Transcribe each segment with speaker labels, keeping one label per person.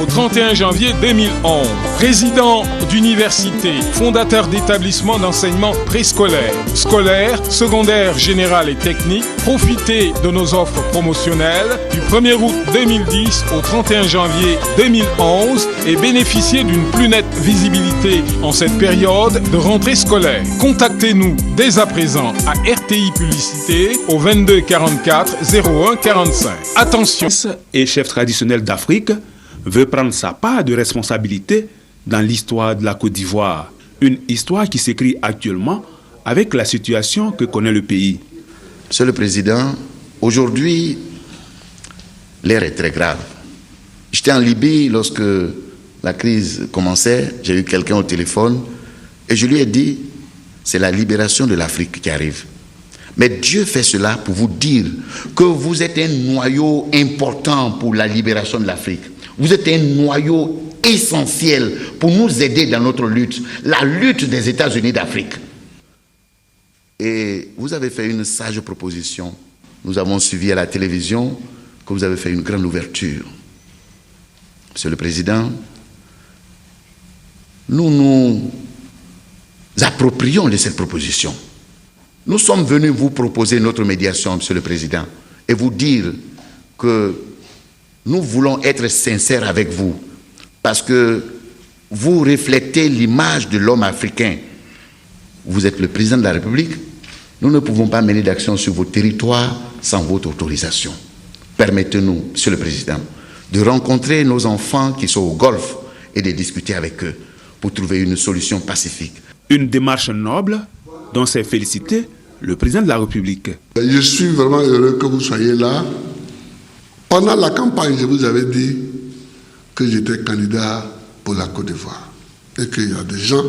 Speaker 1: au 31 janvier 2011. Président d'université, fondateur d'établissements d'enseignement préscolaire, scolaire, secondaire, général et technique, profitez de nos offres promotionnelles du 1er août 2010 au 31 janvier 2011 et bénéficiez d'une plus nette visibilité en cette période de rentrée scolaire. Contactez-nous dès à présent à RTI Publicité au 22 44 01 45. Attention.
Speaker 2: Et chef traditionnel d'Afrique veut prendre sa part de responsabilité dans l'histoire de la Côte d'Ivoire. Une histoire qui s'écrit actuellement avec la situation que connaît le pays.
Speaker 3: Monsieur le Président, aujourd'hui, l'air est très grave. J'étais en Libye lorsque la crise commençait, j'ai eu quelqu'un au téléphone et je lui ai dit, c'est la libération de l'Afrique qui arrive. Mais Dieu fait cela pour vous dire que vous êtes un noyau important pour la libération de l'Afrique. Vous êtes un noyau essentiel pour nous aider dans notre lutte, la lutte des États-Unis d'Afrique. Et vous avez fait une sage proposition. Nous avons suivi à la télévision que vous avez fait une grande ouverture. Monsieur le Président, nous nous approprions de cette proposition. Nous sommes venus vous proposer notre médiation, Monsieur le Président, et vous dire que nous voulons être sincères avec vous, parce que vous reflétez l'image de l'homme africain. Vous êtes le président de la République. Nous ne pouvons pas mener d'action sur vos territoires sans votre autorisation. Permettez-nous, Monsieur le Président, de rencontrer nos enfants qui sont au Golfe et de discuter avec eux pour trouver une solution pacifique.
Speaker 2: Une démarche noble dont s'est félicité le président de la République.
Speaker 4: Je suis vraiment heureux que vous soyez là. Pendant la campagne, je vous avais dit que j'étais candidat pour la Côte d'Ivoire et qu'il y a des gens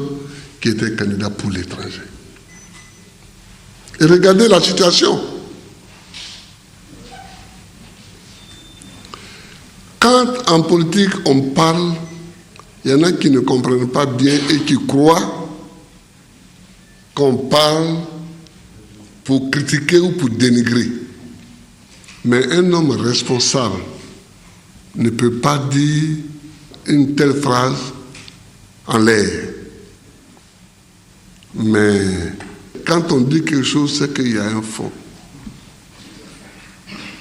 Speaker 4: qui étaient candidats pour l'étranger. Et regardez la situation. Quand en politique on parle, il y en a qui ne comprennent pas bien et qui croient qu'on parle pour critiquer ou pour dénigrer. Mais un homme responsable ne peut pas dire une telle phrase en l'air. Mais quand on dit quelque chose, c'est qu'il y a un fond.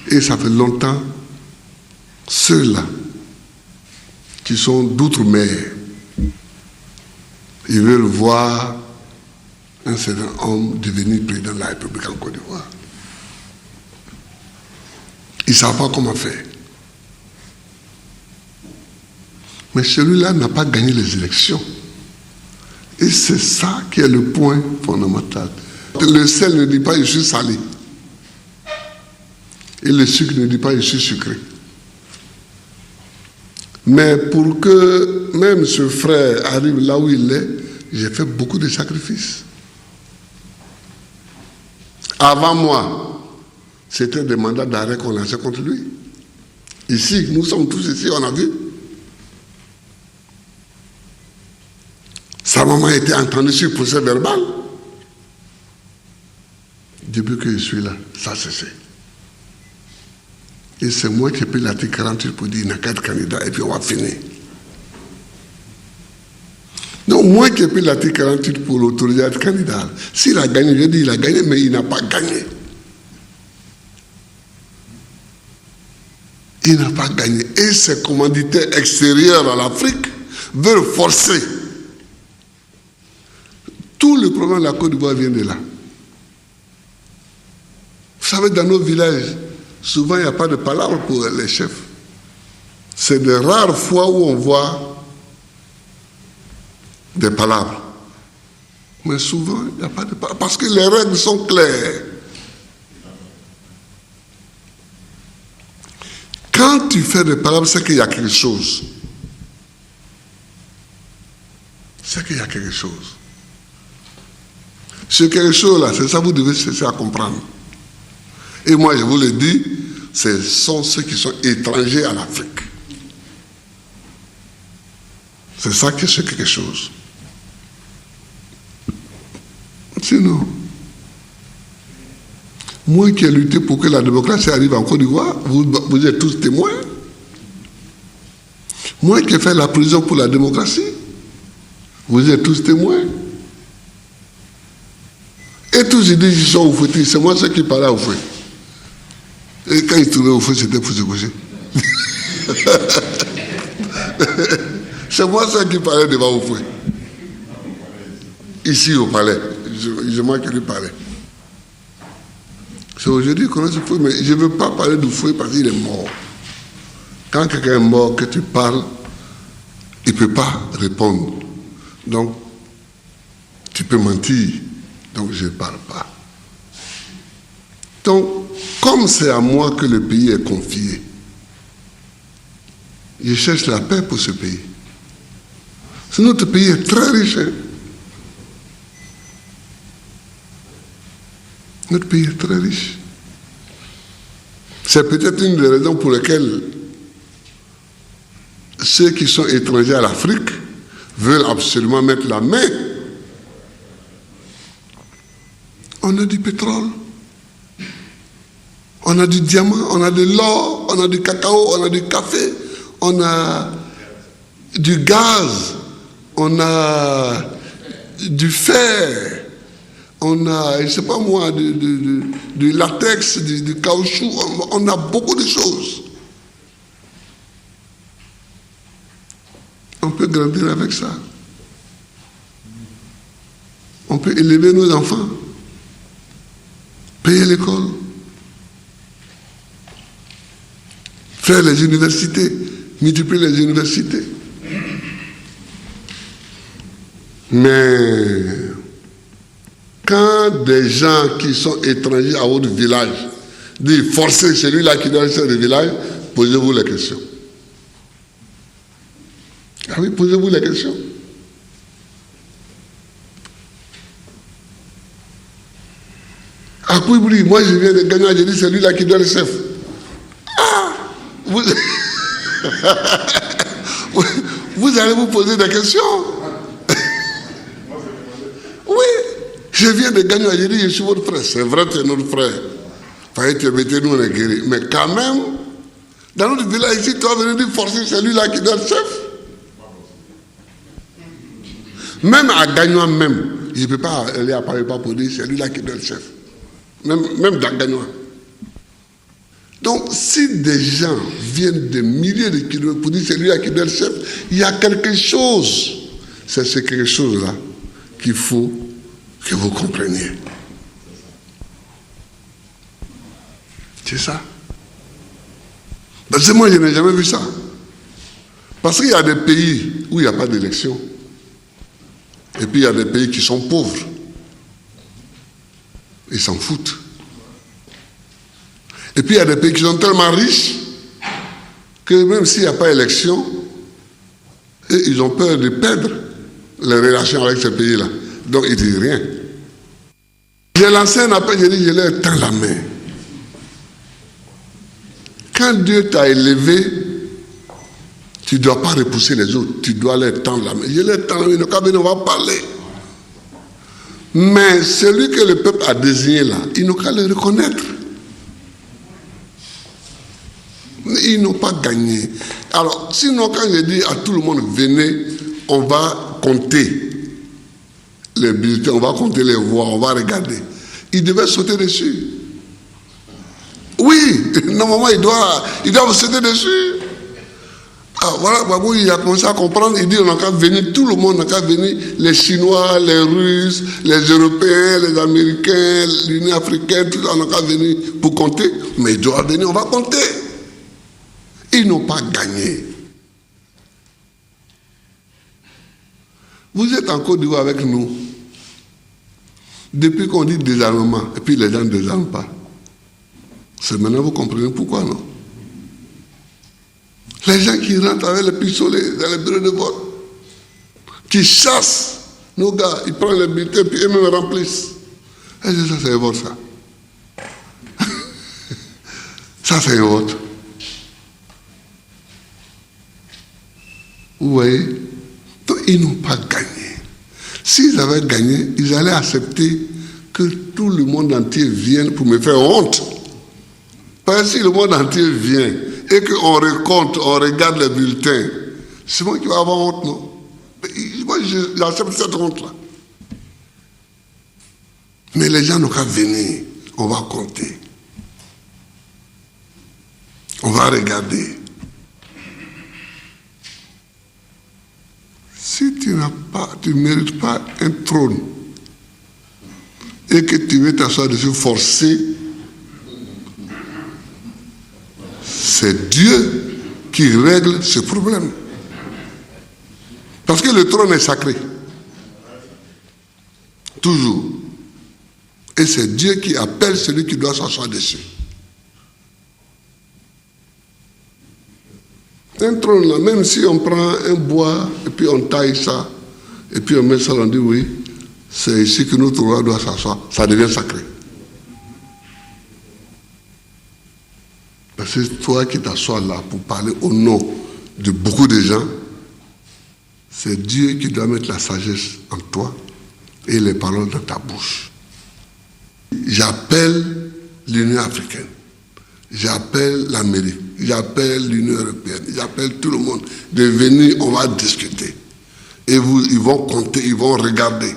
Speaker 4: Et ça fait longtemps, ceux-là qui sont d'outre-mer, ils veulent voir un certain homme devenir président de la République en Côte d'Ivoire. Ils ne savent pas comment faire. Mais celui-là n'a pas gagné les élections. Et c'est ça qui est le point fondamental. Le sel ne dit pas « je suis salé ». Et le sucre ne dit pas « je suis sucré ». Mais pour que même ce frère arrive là où il est, j'ai fait beaucoup de sacrifices. Avant moi, c'était des mandats d'arrêt qu'on lançait contre lui. Ici, nous sommes tous ici, on a vu. Sa maman a été entendue sur procès verbal. Depuis que je suis là, ça a cessé. Et c'est moi qui ai pris l'article 48 pour dire qu'il n'a qu'à être candidat et puis on va finir. Donc moi qui ai pris l'article 48 pour l'autoriser à être candidat, s'il a gagné, je dis il a gagné, mais il n'a pas gagné. Il n'a pas gagné. Et ces commanditaires extérieurs à l'Afrique veulent forcer. Tout le problème de la Côte d'Ivoire vient de là. Vous savez, dans nos villages, souvent il n'y a pas de palabre pour les chefs. C'est de rares fois où on voit des palabres. Mais souvent, il n'y a pas de palabres. Parce que les règles sont claires. Quand tu fais des palabres, c'est qu'il y a quelque chose. C'est qu'il y a quelque chose. Ce quelque chose-là, c'est ça que vous devez cesser à comprendre. Et moi, je vous le dis, ce sont ceux qui sont étrangers à l'Afrique. C'est ça qui est quelque chose. Sinon, moi qui ai lutté pour que la démocratie arrive en Côte d'Ivoire, vous êtes tous témoins. Moi qui ai fait la prison pour la démocratie, vous êtes tous témoins. Et tous ils disent qu'ils sont au fouet, c'est moi ceux qui parlaient au fouet. Et quand ils trouvaient au fouet, c'était pour se coucher. C'est moi ceux qui parlais devant au fouet. Ici au palais. Je moi qui lui parlais. C'est aujourd'hui qu'on a ce fouet, mais je ne veux pas parler du fouet parce qu'il est mort. Quand quelqu'un est mort, que tu parles, il ne peut pas répondre. Donc, tu peux mentir. Donc, je ne parle pas. Donc, comme c'est à moi que le pays est confié, je cherche la paix pour ce pays. Notre pays est très riche. Hein? Notre pays est très riche. C'est peut-être une des raisons pour lesquelles ceux qui sont étrangers à l'Afrique veulent absolument mettre la main. On a du pétrole, on a du diamant, on a de l'or, on a du cacao, on a du café, on a du gaz, on a du fer, on a, je ne sais pas moi, du latex, du caoutchouc, on a beaucoup de choses. On peut grandir avec ça. On peut élever nos enfants, payer l'école, faire les universités, multiplier les universités. Mais quand des gens qui sont étrangers à votre village disent forcer celui-là qui doit être le village, posez-vous la question. Ah oui, posez-vous la question. À Kouibri, moi je viens de gagner, je dis c'est lui-là qui doit le chef. Ah vous... vous allez vous poser des questions. Oui, je viens de gagner, je dis je suis votre frère. C'est vrai que tu es notre frère. Fallait que tu nous on est guéris. Mais quand même, dans notre village ici, tu vas venir dire forcer celui-là qui doit le chef. Même à Gagnois même, je ne peux pas aller à Paris pour dire c'est lui-là qui donne le chef. Même dans Gagnois. Donc, si des gens viennent de milliers de kilomètres pour dire c'est lui-là qui donne le chef, il y a quelque chose. C'est ce quelque chose-là qu'il faut que vous compreniez. C'est ça. Parce que moi, je n'ai jamais vu ça. Parce qu'il y a des pays où il n'y a pas d'élection. Et puis il y a des pays qui sont pauvres. Ils s'en foutent. Et puis il y a des pays qui sont tellement riches que même s'il n'y a pas d'élection, ils ont peur de perdre les relations avec ces pays-là. Donc ils ne disent rien. J'ai lancé un appel, j'ai dit, je leur tends la main. Quand Dieu t'a élevé, tu ne dois pas repousser les autres, tu dois leur tendre la main. Je leur tends la main, on va parler. Mais celui que le peuple a désigné là, ils n'ont qu'à le reconnaître. Ils n'ont pas gagné. Alors, sinon, quand je dis à tout le monde, venez, on va compter les bulletins, on va compter les voix, on va regarder. Ils devaient sauter dessus. Oui, normalement, ils doivent sauter dessus. Ah, voilà, Babou, il a commencé à comprendre, il dit on n'a qu'à venir, tout le monde n'a qu'à venir, les Chinois, les Russes, les Européens, les Américains, l'Union africaine, tout ça, on n'a qu'à venir pour compter. Mais ils doivent venir, on va compter. Ils n'ont pas gagné. Vous êtes en Côte d'Ivoire avec nous. Depuis qu'on dit désarmement, et puis les gens ne désarment pas. C'est maintenant vous comprenez pourquoi, non? Les gens qui rentrent avec les pistolets dans les bureaux de vote, qui chassent nos gars, ils prennent les bulletins puis eux-mêmes remplissent. Et ça, c'est un vote, ça. Ça, c'est un vote. Vous voyez? Donc, ils n'ont pas gagné. S'ils avaient gagné, ils allaient accepter que tout le monde entier vienne pour me faire honte. Parce que si le monde entier vient et qu'on recompte, on regarde les bulletins, C'est moi qui vais avoir honte, non? Moi, j'accepte cette honte-là. Mais les gens n'ont qu'à venir. On va compter. On va regarder. Si tu ne mérites pas un trône et que tu veux t'asseoir dessus forcé, c'est Dieu qui règle ce problème. Parce que le trône est sacré. Toujours. Et c'est Dieu qui appelle celui qui doit s'asseoir dessus. Un trône là, même si on prend un bois et puis on taille ça, et puis on met ça, on dit oui, c'est ici que notre roi doit s'asseoir, ça devient sacré. Parce que c'est toi qui t'assois là pour parler au nom de beaucoup de gens, c'est Dieu qui doit mettre la sagesse en toi et les paroles dans ta bouche. J'appelle l'Union africaine, j'appelle l'Amérique, j'appelle l'Union européenne, j'appelle tout le monde de venir, on va discuter. Et ils vont compter, ils vont regarder.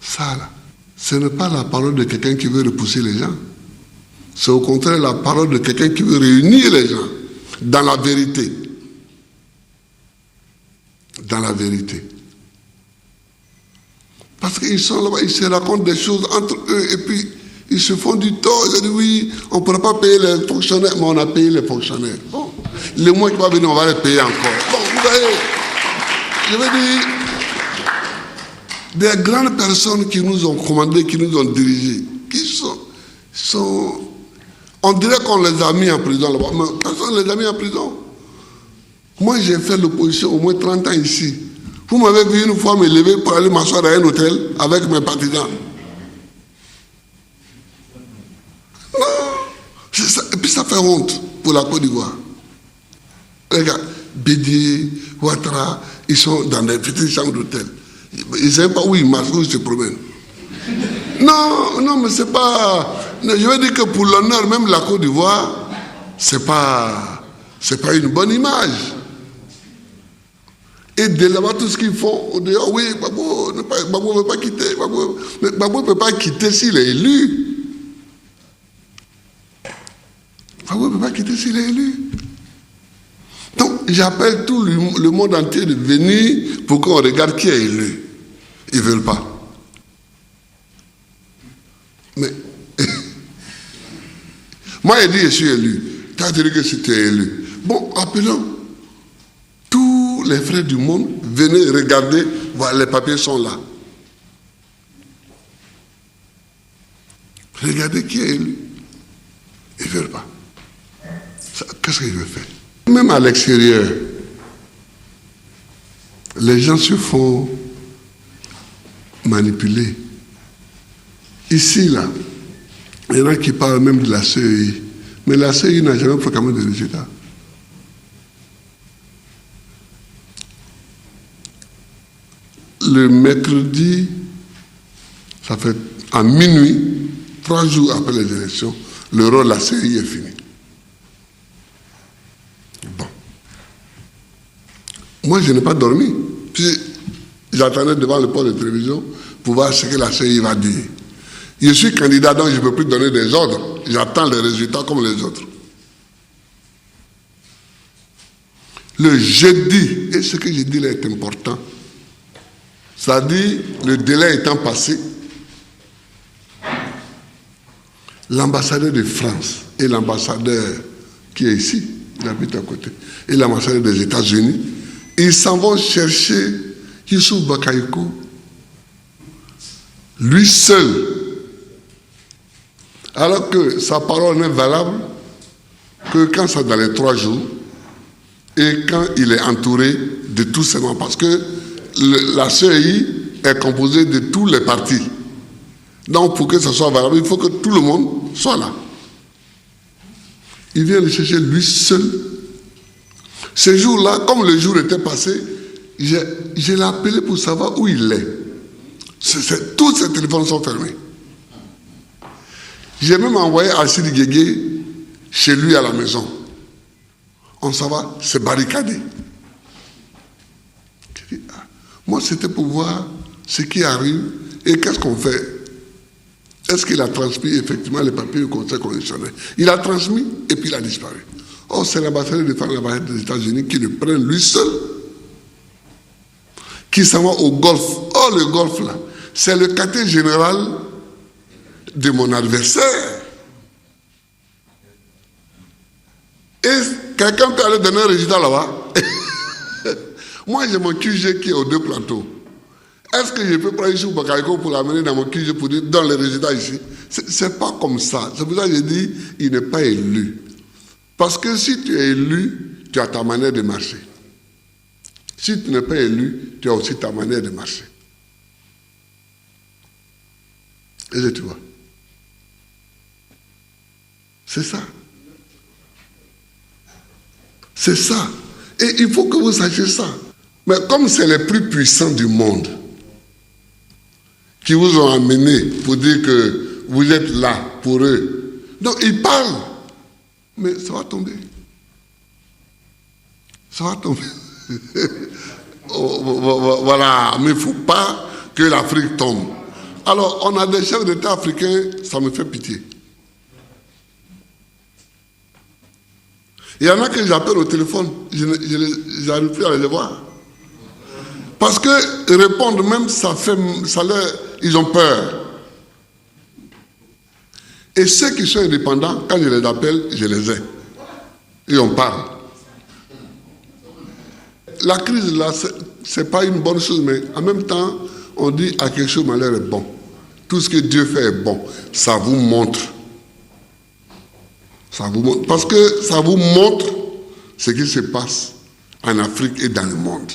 Speaker 4: Ça là, ce n'est pas la parole de quelqu'un qui veut repousser les gens. C'est au contraire la parole de quelqu'un qui veut réunir les gens dans la vérité. Dans la vérité. Parce qu'ils sont là-bas, ils se racontent des choses entre eux et puis ils se font du tort. Ils disent oui, on ne pourra pas payer les fonctionnaires, mais on a payé les fonctionnaires. Bon, les mois qui vont venir, on va les payer encore. Bon, vous voyez, je veux dire, des grandes personnes qui nous ont commandé, qui nous ont dirigés, qui sont on dirait qu'on les a mis en prison là-bas, mais personne ne les a mis en prison. Moi, j'ai fait l'opposition au moins 30 ans ici. Vous m'avez vu une fois me lever pour aller m'asseoir dans un hôtel avec mes partisans. Non. Et puis ça fait honte pour la Côte d'Ivoire. Regarde, Bédié, Ouattara, ils sont dans des petites chambres d'hôtel. Ils ne savent pas où ils marchent, où ils se promènent. Non, mais c'est pas... Je veux dire que pour l'honneur, même de la Côte d'Ivoire, c'est pas une bonne image. Et de là-bas, tout ce qu'ils font, on dit, oh oui, Gbagbo ne veut pas quitter. Mais Gbagbo ne peut pas quitter s'il est élu. Gbagbo ne peut pas quitter s'il est élu. Donc, j'appelle tout le monde entier de venir pour qu'on regarde qui est élu. Ils ne veulent pas. Mais, moi, il dit, je suis élu. Tu as dit que c'était élu. Bon, appelons tous les frères du monde, venez regarder, voilà, les papiers sont là. Regardez qui est élu. Ils ne veulent pas. Qu'est-ce qu'il veut faire? Même à l'extérieur, les gens se font manipuler. Ici, là, il y en a qui parlent même de la CEI. Mais la CEI n'a jamais proclamé de résultats. Le mercredi, ça fait à minuit, 3 jours après les élections, le rôle de la CEI est fini. Bon. Moi, je n'ai pas dormi. Puis, j'attendais devant le poste de télévision pour voir ce que la CEI va dire. Je suis candidat, donc je ne peux plus donner des ordres. J'attends les résultats comme les autres. Le jeudi, et ce que je dis là est important, c'est-à-dire le délai étant passé, l'ambassadeur de France et l'ambassadeur qui est ici, il habite à côté, et l'ambassadeur des États-Unis, ils s'en vont chercher Youssouf Bakayoko, lui seul, alors que sa parole n'est valable que quand c'est dans les 3 jours et quand il est entouré de tous ses membres. Parce que la CEI est composée de tous les partis. Donc pour que ça soit valable, il faut que tout le monde soit là. Il vient le chercher lui seul. Ce jour-là, comme le jour était passé, je l'ai appelé pour savoir où il est. Tous ses téléphones sont fermés. J'ai même envoyé Assidi Guégué chez lui à la maison. On s'en va, c'est barricadé. Moi, c'était pour voir ce qui arrive et qu'est-ce qu'on fait. Est-ce qu'il a transmis effectivement les papiers du Conseil constitutionnel? Il a transmis et puis il a disparu. Or, c'est l'ambassadeur de France, l'ambassadeur des États-Unis qui le prend lui seul, qui s'en va au Golfe. Oh, le Golfe, là, c'est le quartier général de mon adversaire. Et quelqu'un peut aller donner un résultat là-bas. Moi, j'ai mon QG qui est aux deux plateaux. Est-ce que je peux prendre ici au Bakayoko pour l'amener dans mon QG pour dire dans les résultats ici? C'est pas comme ça. C'est pour ça que j'ai dit il n'est pas élu. Parce que si tu es élu, tu as ta manière de marcher. Si tu n'es pas élu, tu as aussi ta manière de marcher. Et tu vois. C'est ça. C'est ça. Et il faut que vous sachiez ça. Mais comme c'est les plus puissants du monde qui vous ont amené pour dire que vous êtes là pour eux, donc ils parlent. Mais ça va tomber. Ça va tomber. Voilà. Mais il ne faut pas que l'Afrique tombe. Alors, on a des chefs d'État africains, ça me fait pitié. Il y en a que j'appelle au téléphone, je n'arrive plus à les voir. Parce que répondre même, ils ont peur. Et ceux qui sont indépendants, quand je les appelle, je les ai. Et on parle. La crise là, c'est pas une bonne chose, mais en même temps, on dit à quelque chose, malheur est bon. Tout ce que Dieu fait est bon. Ça vous montre. Ça vous montre. Parce que ça vous montre ce qui se passe en Afrique et dans le monde.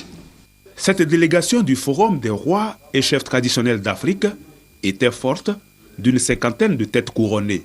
Speaker 2: Cette délégation du Forum des rois et chefs traditionnels d'Afrique était forte d'une 50aine de têtes couronnées.